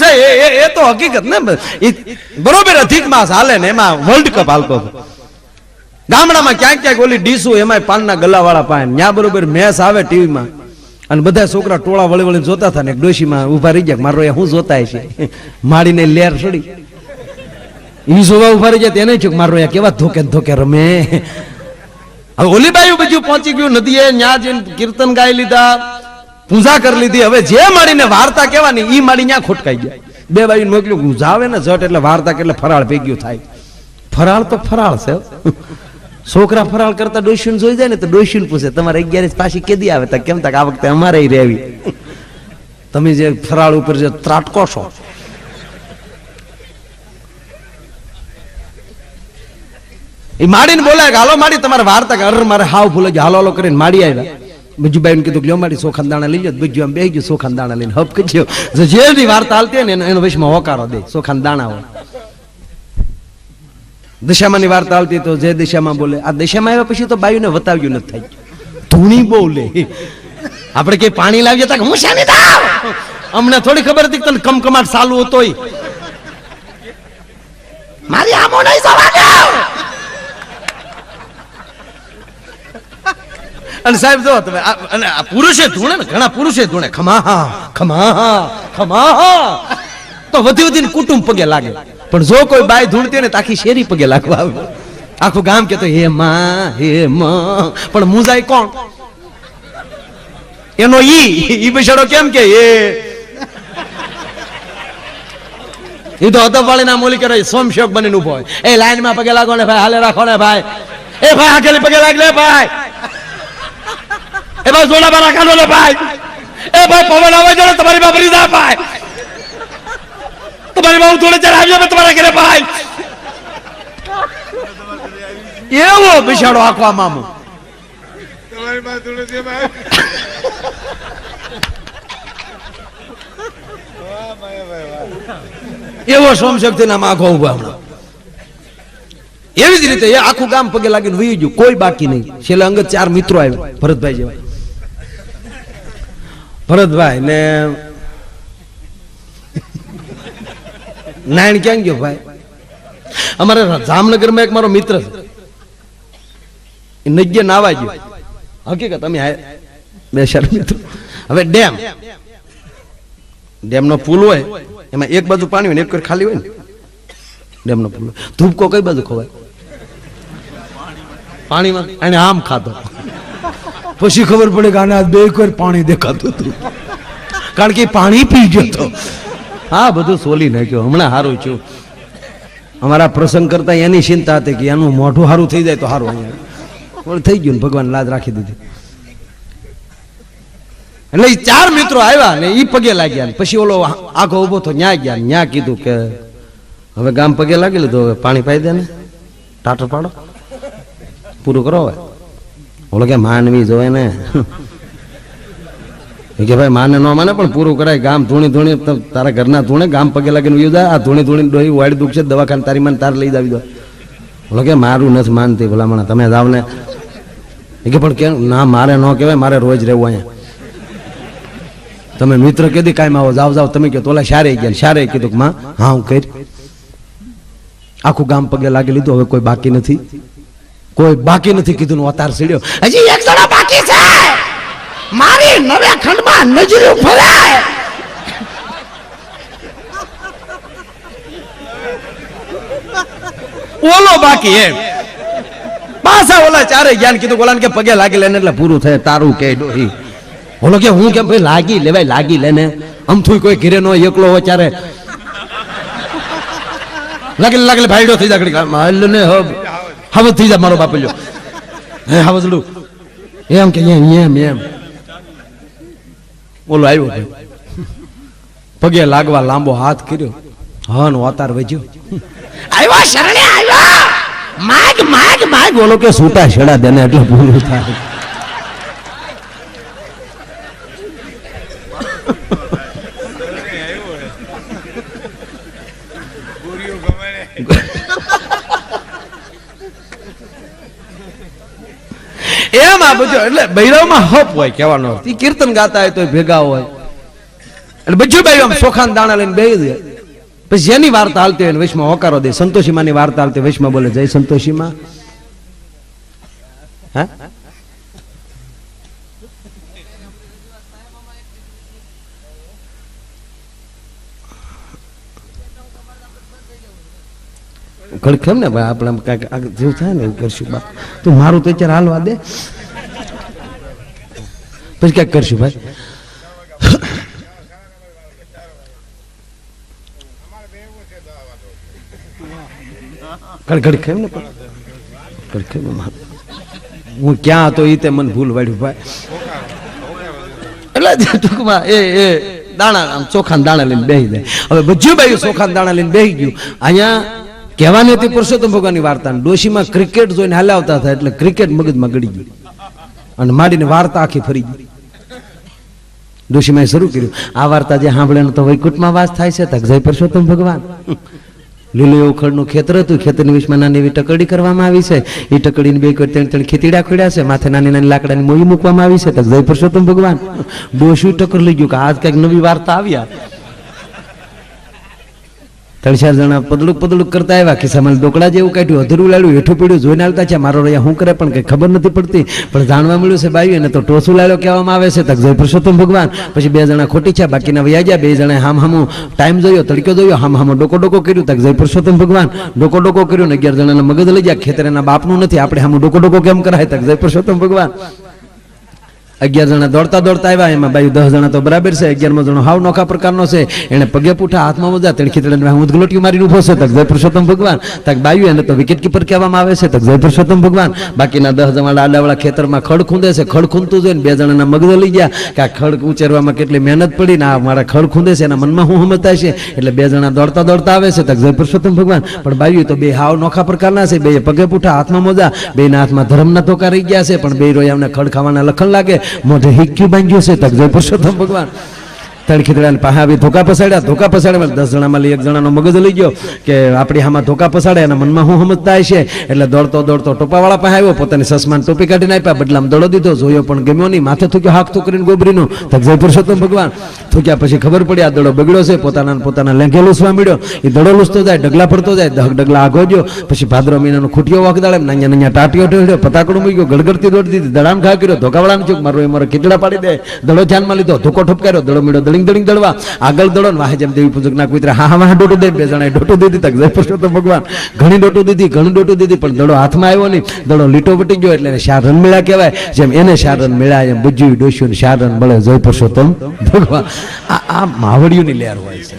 છે એ તો હકીકત ને બરોબર. અધિક માસ હાલે ને એમાં વર્લ્ડ કપ હાલતો હતો ગામડામાં, ક્યાંક ક્યાંક ઓલી ડીસુ એમાં પાનના ગલ્લાવાળા પાય ત્યાં બરોબર મેચ આવે ટીવીમાં અને બધા છોકરા ટોળા વળી વળી જોતા હતા ને ડોશીમાં ઉભા રહી ગયા મારો હું જોતા છે માડીને લેર છોડી ઈ જોવા ઉભા રહી જાય તેને છું મારો કેવા ધોકે ધોકે રમે. હવે ઓલી બાયું બધું પહોંચી ગયું નદીએ ન્યા જઈને કીર્તન ગાઈ લીધા, પૂજા કરી લીધી. હવે જે માડીને વાર્તા કહેવાની ઈ માડી ન્યા ખોટકાઈ ગયા. બે બાયું મોકલ્યું જાવે ને જટ એટલે વાર્તા એટલે ફરાળ ભેગ્યું થાય. ફરાળ તો ફરાળ છે. છોકરા ફરાળ કરતા ડોશીને જોઈ જાય ને તો ડોશીને પૂછે તમારે 11 પાછી કેદી આવે તો કેમ તક આ વખતે અમારે રહેવી, તમે જે ફરાળ ઉપર જે ત્રાટકો છો. એ માડીને બોલાય કે હાલો માડી તમારે વાર્તા કે અર મારે હાવ ભૂલે ગયા હાલો હાલો કરીને માડી આવ્યા. બીજુબાઈ કીધું કે લ્યો માડી ચોખા દાણા લઈ લો. બીજું આમ બેહી ગયું ચોખા દાણા લઈને હપ કર્યો. જેની વાર્તા હાલતી હોય ને એનો વિશમાં હોકારો દે ચોખા દાણા હોય. દિશામાંની વાર્તા આવતી તો જે દિશામાં બોલે આ દિશામાં આવ્યા પછી તો બાયુને વતાવ્યું નથી થાય. ધૂણી બોલે આપણે કઈ પાણી લાવી જતા હું શાની દાવ અમને થોડી ખબર હતી તને કમકમાટ ચાલુ હતો મારી આમો નહીં જવા દે. અને સાહેબ જો તમે અને પુરુષે ધૂણે ને ઘણા પુરુષે ધૂણે ખમા ખમા તો વધી વધીને કુટુંબ પગે લાગે. પણ જો કોઈ બાઈ ધૂણતી ને આખી શેરી પગે લાગવા આવે. આખું ગામ કેતો હે માં પણ મુજાય કોણ એનો ઈ બિચારો કેમ કે એ તો અદબવાળી ના મોલી કરે સોમશોક બનીને ઉભો હોય. એ લાઈન માં પગે લાગો ને ભાઈ હાલે રાખો ને ભાઈ. એ ભાઈ આગળ પગે લાગ લે ભાઈ. એ ભાઈ જોડા બારા કાઢો ને ભાઈ. એ ભાઈ પવન આવે છે તમારી બાપરી દા ભાઈ. તમારી બાબુ થોડે ચડાવ્યો મેં તમારા ઘરે ભાઈ. એવો બિચારો આખો મામો તમારી બા થોડે છે ભાઈ. વાહ ભાઈ વાહ. એવો સોમશક્તિ ના આખો ઉભા હમણાં. એવી જ રીતે એ આખું ગામ પગે લાગીને વહી ગયું, કોઈ બાકી નહીં. છેલ્લે અંગત 4 મિત્રો આવ્યા ભરતભાઈ જેવા. ભરતભાઈ ને નાયણ ક્યાં ગયો ભાઈ? અમારે જામનગરમાં એક મારો મિત્ર છે એ નજ્જે નાવા ગયો. હકીકત અમે બે ચાર મિત્રો. હવે ડેમ નો પુલ હોય એમાં એક બાજુ પાણી હોય ને એક ખાલી હોય ને ડેમ નો પુલ. ધૂપકો કઈ બાજુ ખવાય? પાણીમાં. એને આમ ખાધો પછી ખબર પડે કે આને બે વાર પાણી દેખાતું હતું કારણ કે પાણી પી ગયો હતો. હા બધું સોલી નાખ્યો. હમણાં સારું છું. અમારા પ્રસંગ કરતા એની ચિંતા હતી કે એનું મોઢું સારું થઈ જાય તો સારું. અહીંયા થઈ ગયું ભગવાન લાજ રાખી દીધી. એટલે 4 મિત્રો આવ્યા ને ઈ પગે લાગ્યા. પછી ઓલો આગો ઉભો તો ન્યા ગયા. ન્યા કીધું કે હવે ગામ પગે લાગી લીધું, હવે પાણી પાઈ દે ને ટાટર પાડો પૂરું કરો. હવે ઓલો કે માનવી જોવે ને કે ભાઈ માને ન માને પણ પૂરું કરાય. ગામ ધૂણી ધૂણી તારા ઘરના ધૂણે ગામ પગે લાગીને ઉયું જાય. આ ધૂણી ધૂણી ડોહી વાડી દુખ છે દવાખાને તારી મને તાર લઈ જાવી દો. બોલો કે મારું નથી માનતી ભલામણ તમે જાવ ને. કે પણ કેમ ના મારે ન કહેવાય, મારે રોજ રહેવું અહીંયા. તમે મિત્ર કીધી કાંઈ આવો જાવ જાવ તમે કહો તો ઓલા શારે ગયા. શારે કીધું કે માં હા હું કરી. આખું ગામ પગે લાગી લીધું. હવે કોઈ બાકી નથી, કોઈ બાકી નથી કીધું. અતાર સીડ્યો હજી એક જણા બાકી છે. મારી નવે ખંડમાં નજરું ફરાય. ઓલો બાકી એમ પાછા ઓલા 4 જ્ઞાન કીધું. ઓલાને કે પગે લાગી લેને એટલે પૂરું થાય તારું કે ડોહી. ઓલો કે હું કેમ ભાઈ લાગી લેવાય લાગી લેને. અમથું કોઈ ઘરે નો એકલો હોય ચારે લાગી લાગી ભાઈડો થઈ જાય હાલ ને હવે થઈ જાય મારો બાપલ્યો હે હવજલું એમ કે એમ એમ. ઓલો આવ્યો પગે લાગવા લાંબો હાથ કર્યો. હન વાતાર વજ્યો આવ્યો શરણે આવ્યો માગ માગ માગ. ઓલો કે સૂટા છેડા દેને એટલે પૂરું થાય. એમ આ બધું એટલે બૈરાવમાં હપ હોય કહેવાનો. કીર્તન ગાતા હોય તો ભેગા હોય. એટલે બધું ભાઈ આમ ચોખા દાણા લઈને બેહી દે. પછી જેની વાર્તા હાલતી હોય વૈષ્ણવ હોકારો દે. સંતોષીમાં ની વાર્તા હાલતી વૈષ્ણવ બોલે જય સંતોષીમાં. હા કેમ ને ભાઈ આપણે કઈક જેવું થાય ને એવું કરશું બા. તું મારું તો અત્યારે હાલવા દે પછી ક્યાંક કરશું ભાઈ. ઘડી કેમ ને હું ક્યાં હતો એ તે મને ભૂલ વાળ્યું ભાઈ. એટલે ટૂંકમાં એ દાણા આમ ચોખા દાણા લઈને બેસી જાય. હવે બધું ભાઈ ચોખા દાણા લઈને બેસી ગયું. અહીંયા કહેવાની હતી પુરુષોત્તમ ભગવાનની વાર્તા. ડોશીમાં ક્રિકેટ જોઈને હાલ્યા હતા એટલે ક્રિકેટ મગજમાં ગળી ગઈ અને માંડીને વાર્તા આખી ફરી ગઈ. ડોશીમાં શરૂ કર્યું આ વાર્તા જે સાંભળે તો વૈકુંઠમાં વાસ થાય છે તક જય પુરુષોત્તમ ભગવાન. લીલું એવું ખડનું ખેતર હતું. ખેતરની વિશમાં નાની એવી ટકડી કરવામાં આવી છે. એ ટકડીને બે ત્રણ ખેતીડા ખોડ્યા છે. માથે નાની નાની લાકડાની મોઈ મૂકવામાં આવી છે તક જય પુરુષોત્તમ ભગવાન. ડોશી ટક્કર લઈ ગયું કે આજ કઈક નવી વાર્તા આવ્યા. 3-4 જણા પદડુક કરતા આવ્યા. ખિસ્સામાં ડોકડા જેવું કાઢ્યું, અધૂરું લાડ્યું, હેઠું પીડ્યું, જોઈને આવતા છે મારો રહ્યા શું કરે પણ કઈ ખબર નથી પડતી. પણ જાણવા મળ્યું છે બાયું એને તો ટોસું લાડ્યો કહેવામાં આવે છે તક જય પુરુષોત્તમ ભગવાન. પછી 2 જણા ખોટી છે, બાકીના વયા ગયા. 2 જણા હામું ટાઈમ જોયો, તડક્યો જોયો, હામો ડોકો કર્યું તક જય પુરુષોત્તમ ભગવાન. ડોકો કર્યું ને 11 જણાના મગજ લઈ ગયા. ખેતર એના બાપનું નથી, આપણે હામું ડોકો કેમ કરાય તક જય પુરુષોત્તમ ભગવાન. 11 જણા દોડતા આવ્યા. એમાં બાયું 10 જણા તો બરાબર છે. 11મો જણો હાવ નોખા પ્રકારનો છે. એને પગે પૂઠા હાથમાં મોજા તણખી તળે ઉદગલોટીઓ મારીને ઉભો છે તક જય પુરુષોત્તમ ભગવાન. તક બાયું એને તો વિકેટ કીપર કહેવામાં આવે છે તક જય પુરુષોત્તમ ભગવાન. બાકીના 10 જણા આડાવાળા ખેતરમાં ખડ ખૂંદે છે. ખડ ખૂંદતું જોઈને 2 જણાના મગજ લઈ ગયા કે આ ખડ ઉચેરવામાં કેટલી મહેનત પડી ને આ મારા ખડ ખૂંદે છે એના મનમાં શું સમજતા છે. એટલે 2 જણા દોડતા આવે છે તક જય પુરુષોત્તમ ભગવાન. પણ બાયું તો 2 હાવ નોખા પ્રકારના છે. 2 પગે પૂઠા હાથમાં મોજા, 2ના હાથમાં ધર્મના ધોકા રહી ગયા છે. પણ 2 રોયામને ખડ ખાવાના લખણ લાગે. મોઢે હિક્કી બાંધ્યું છે તક જય પુરુષોત્તમ ભગવાન. તડખી તળાને પાસે આવી ધોકા પસાડ્યા. 10 જણામાં 1 જણાનો મગજ લઈ ગયો કે આપણી આમાં ધોકા પસાડે એના મનમાં શું સમજતા છે. એટલે દોડતો ટોપાવાળા પાસે આવ્યો. પોતાની સસમાન ટોપી કાઢીને આપ્યા. બદલામાં દડો દીધો. જોયો પણ ગમ્યો નહીં. માથે થૂક્યો હાક થૂકરીને ગોબરીનું તક જય પુરુષોત્તમ ભગવાન. થૂક્યા પછી ખબર પડી આ દડો બગડ્યો છે. પોતાના લેંઘે લૂસવા મળ્યો. એ દડો લૂસતો જાય, ડગલા પડતો જાય, ડગલા આગો ગયો. પછી ભાદરો મહિનાનો ખૂટિયો વાગદાડે નાના ટાટીઓ ઢળ્યો, પતાકડું મૂક્યો, ગડગડતી દોડી દીધી, દડામ ઘા કર્યો, ધોકાવાળાનું ચૂક મારો કીચડા પાડી દે. દડો ધ્યાનમાં લીધો, ધોકો ઠપકાર્યો, દડો મીડો દળિંગ દળવા આગળ દડો ને વાહે જેમ દેવી પૂજક ના કુતરા હા ડોટું દે. 2 જણાએ ડોટું દીધી તક જય પુરુષોત્તમ ભગવાન. ઘણી ડોટું દીધી પણ દડો હાથમાં આવ્યો નહીં. દડો લીટો વટી ગયો એટલે 4 રન મેળા કહેવાય. જેમ એને 4 રન મેળા એમ બુજ્યું ડોસ્યું 4 રન મળે જય પુરુષોત્તમ ભગવાન. આ માવડિયુંની લહેર હોય છે.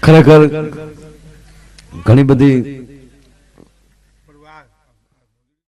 ખરેખર ઘણી બધી